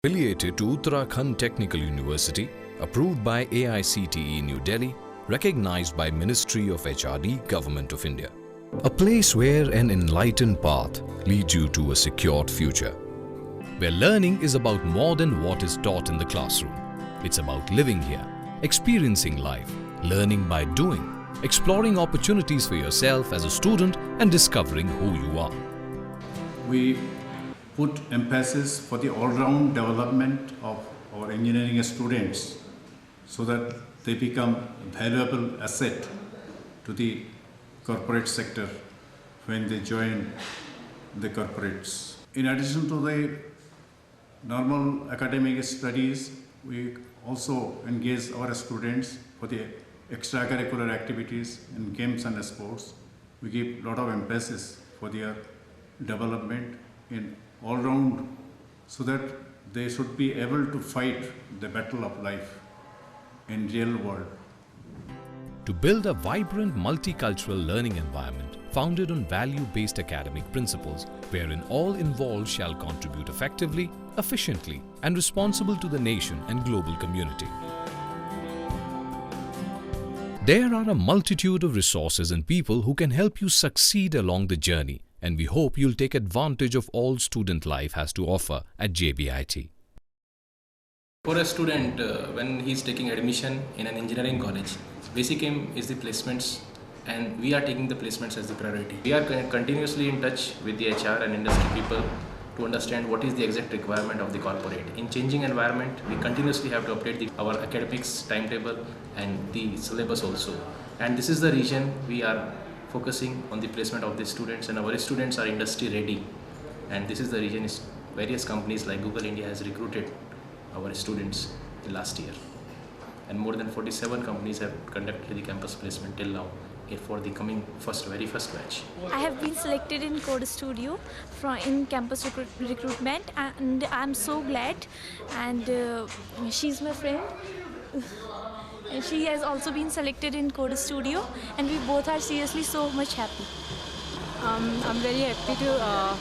Affiliated to Uttarakhand Technical University, approved by AICTE New Delhi, recognized by Ministry of HRD, Government of India. A place where an enlightened path leads you to a secured future. Where learning is about more than what is taught in the classroom. It's about living here, experiencing life, learning by doing, exploring opportunities for yourself as a student and discovering who you are. We put emphasis for the all-round development of our engineering students so that they become a valuable asset to the corporate sector when they join the corporates. In addition to the normal academic studies, we also engage our students for the extracurricular activities in games and sports. We give a lot of emphasis for their development in all round so that they should be able to fight the battle of life in real world. To build a vibrant multicultural learning environment founded on value-based academic principles wherein all involved shall contribute effectively, efficiently and responsible to the nation and global community. There are a multitude of resources and people who can help you succeed along the journey, and we hope you'll take advantage of all student life has to offer at JBIT. For a student, when he's taking admission in an engineering college, basic aim is the placements, and we are taking the placements as the priority. We are continuously in touch with the HR and industry people to understand what is the exact requirement of the corporate. In changing environment, we continuously have to update our academics timetable and the syllabus also. And this is the reason we are focusing on the placement of the students, and our students are industry ready. And this is the reason various companies like Google India has recruited our students in last year. And more than 47 companies have conducted the campus placement till now for the coming very first batch. I have been selected in Code Studio in campus recruitment, and I'm so glad. And she's my friend. And she has also been selected in Code Studio, and we both are seriously so much happy. I'm very happy to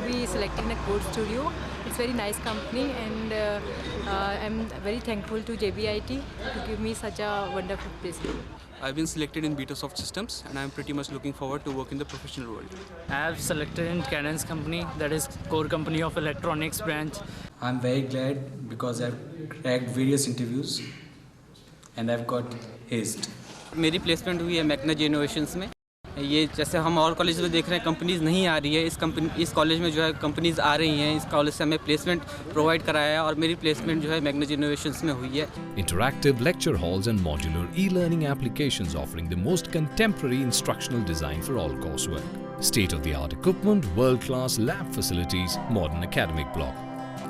be selected in a Code Studio. It's a very nice company, and I'm very thankful to JBIT to give me such a wonderful placement. I've been selected in Betasoft Systems, and I'm pretty much looking forward to work in the professional world. I have selected in Cadence company, that is core company of electronics branch. I'm very glad because I've cracked various interviews and I've got aced. मेरी placement हुई है मैग्नेज innovations में. ये जैसे हम और college में देख रहे हैं कंपनीज़ नहीं आ रही है, इस कॉलेज में जो है कंपनीज़ आ रही हैं. इस कॉलेज से हमें प्लेसमेंट प्रोवाइड कराया है और मेरी प्लेसमेंट जो है मैग्नेज इनोवेशंस में हुई है. Interactive lecture halls and modular e-learning applications offering the most contemporary instructional design for all coursework. State-of-the-art equipment, world-class lab facilities, modern academic block.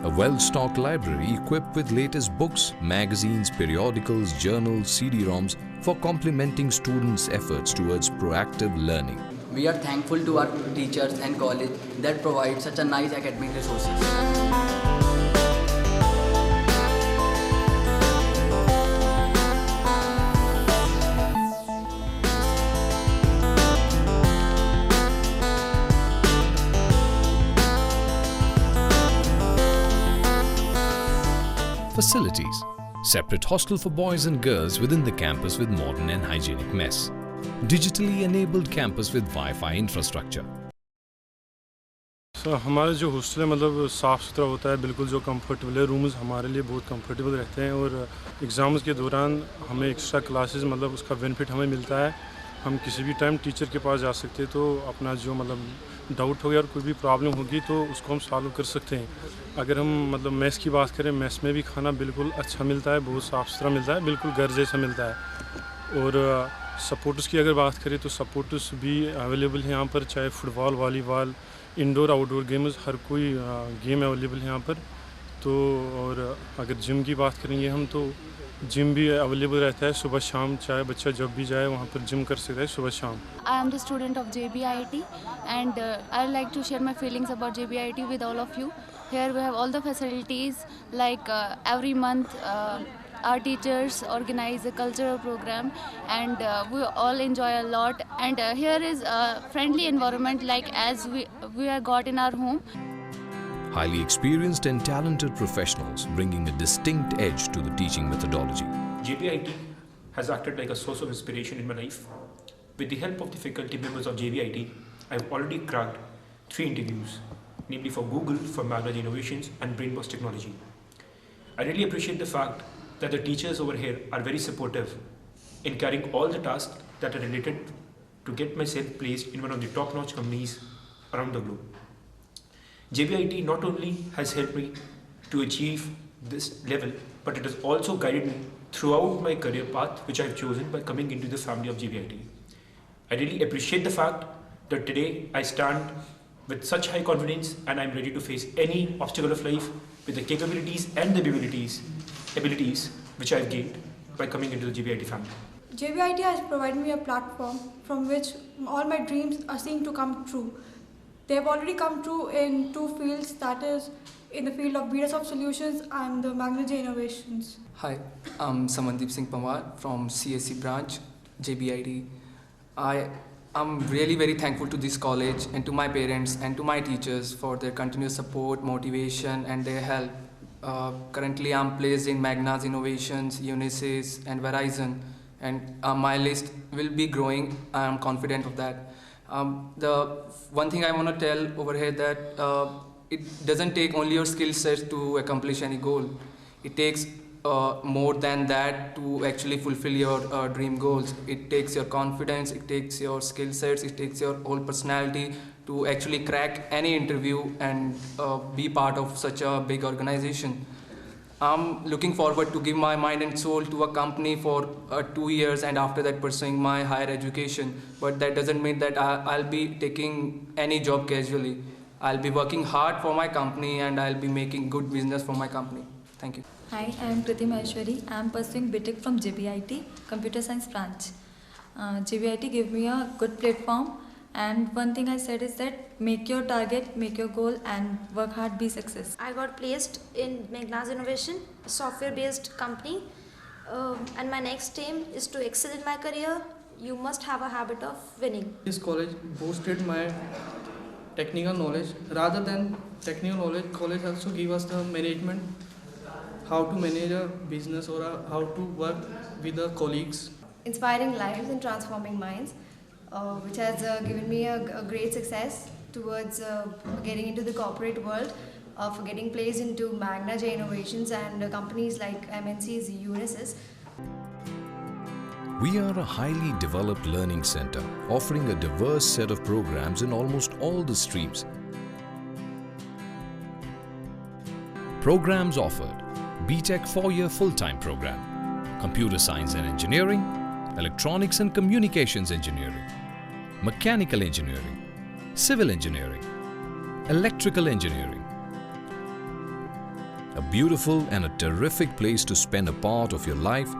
A well-stocked library equipped with latest books, magazines, periodicals, journals, CD-ROMs for complementing students' efforts towards proactive learning. We are thankful to our teachers and college that provide such a nice academic resources. Facilities. Separate hostel for boys and girls within the campus with modern and hygienic mess. Digitally enabled campus with Wi-Fi infrastructure. हमारा जो hostel है मतलब साफ़ सुथरा होता है, बिल्कुल जो कंफर्टेबल है. रूम्स हमारे लिए बहुत कंफर्टेबल रहते हैं और एग्ज़ाम्स के दौरान हमें एक्स्ट्रा क्लासेस मतलब उसका बेनिफिट हमें मिलता है. हम किसी भी टाइम टीचर के पास जा सकते हैं, तो अपना जो मतलब डाउट हो गया और कोई भी प्रॉब्लम होगी तो उसको हम सॉल्व कर सकते हैं. अगर हम मतलब मेस की बात करें, मेस में भी खाना बिल्कुल अच्छा मिलता है, बहुत साफ़ सुथरा मिलता है, बिल्कुल घर जैसा मिलता है. और सपोर्ट्स की अगर बात करें तो सपोर्ट्स भी अवेलेबल है यहाँ पर, चाहे football, volleyball, indoor outdoor games, हर कोई गेम अवेलेबल है यहाँ पर. तो और अगर जिम की बात करेंगे हम तो जिम भी अवेलेबल रहता है सुबह शाम, चाहे बच्चा जब भी जाए वहाँ पर जिम कर सकता है सुबह शाम. I am the student of JBIT and I would like to share my feelings about JBIT with all of you. Here we have all the facilities like every month our teachers organize a cultural program and we all enjoy a lot, and here is a friendly environment like as we are got in our home. Highly experienced and talented professionals bringing a distinct edge to the teaching methodology. JBIT has acted like a source of inspiration in my life. With the help of the faculty members of JBIT, I have already cracked 3 interviews, namely for Google, for Magnage Innovations and BrainBox Technology. I really appreciate the fact that the teachers over here are very supportive in carrying all the tasks that are related to get myself placed in one of the top-notch companies around the globe. JBIT not only has helped me to achieve this level, but it has also guided me throughout my career path which I have chosen by coming into the family of JBIT. I really appreciate the fact that today I stand with such high confidence and I am ready to face any obstacle of life with the capabilities and the abilities which I have gained by coming into the JBIT family. JBIT has provided me a platform from which all my dreams are seen to come true. They have already come true in 2 fields, that is in the field of BetaSoft Solutions and the Magnage Innovations. Hi, I'm Samandeep Singh Pamar from CSC branch, JBIT. I'm really very thankful to this college and to my parents and to my teachers for their continuous support, motivation and their help. Currently I'm placed in Magnage Innovations, Unisys and Verizon, and my list will be growing. I am confident of that. The one thing I want to tell over here that it doesn't take only your skill sets to accomplish any goal. It takes more than that to actually fulfill your dream goals. It takes your confidence, it takes your skill sets, it takes your whole personality to actually crack any interview and be part of such a big organization. I'm looking forward to give my mind and soul to a company for 2 years and after that pursuing my higher education. But that doesn't mean that I'll be taking any job casually. I'll be working hard for my company and I'll be making good business for my company. Thank you. Hi, I am Kriti Maheshwari. I am pursuing BTech from JBIT, Computer Science branch. JBIT gave me a good platform, and one thing I said is that make your target, make your goal and work hard, be success. I got placed in Magnage Innovation, a software-based company, and my next aim is to excel in my career. You must have a habit of winning. This college boosted my technical knowledge. Rather than technical knowledge, college also give us the management, how to manage a business or how to work with the colleagues. Inspiring lives and transforming minds, which has given me a great success towards getting into the corporate world, for getting placed into Magnage Innovations and companies like MNC's Unisys. We are a highly developed learning center offering a diverse set of programs in almost all the streams. Programs offered: BTech 4-year full-time program, Computer Science and Engineering, Electronics and Communications Engineering, Mechanical Engineering, Civil Engineering, Electrical Engineering. A beautiful and a terrific place to spend a part of your life,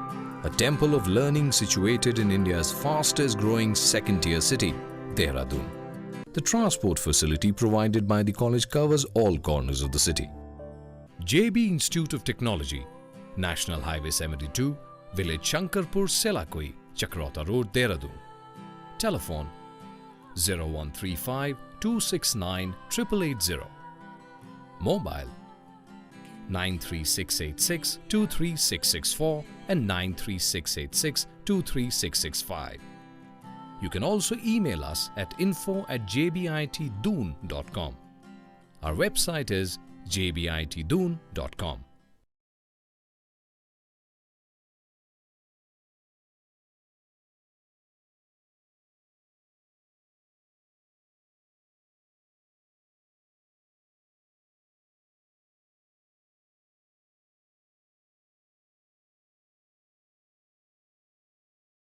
a temple of learning situated in India's fastest growing second-tier city, Dehradun. The transport facility provided by the college covers all corners of the city. JB Institute of Technology, National Highway 72, Village Shankarpur, Selakoi, Chakrota Road, Dehradun. Telephone 0135 269 880. Mobile 93686 23664 and 93686 23665. You can also email us at info@jbitdoon.com. Our website is jbitdoon.com.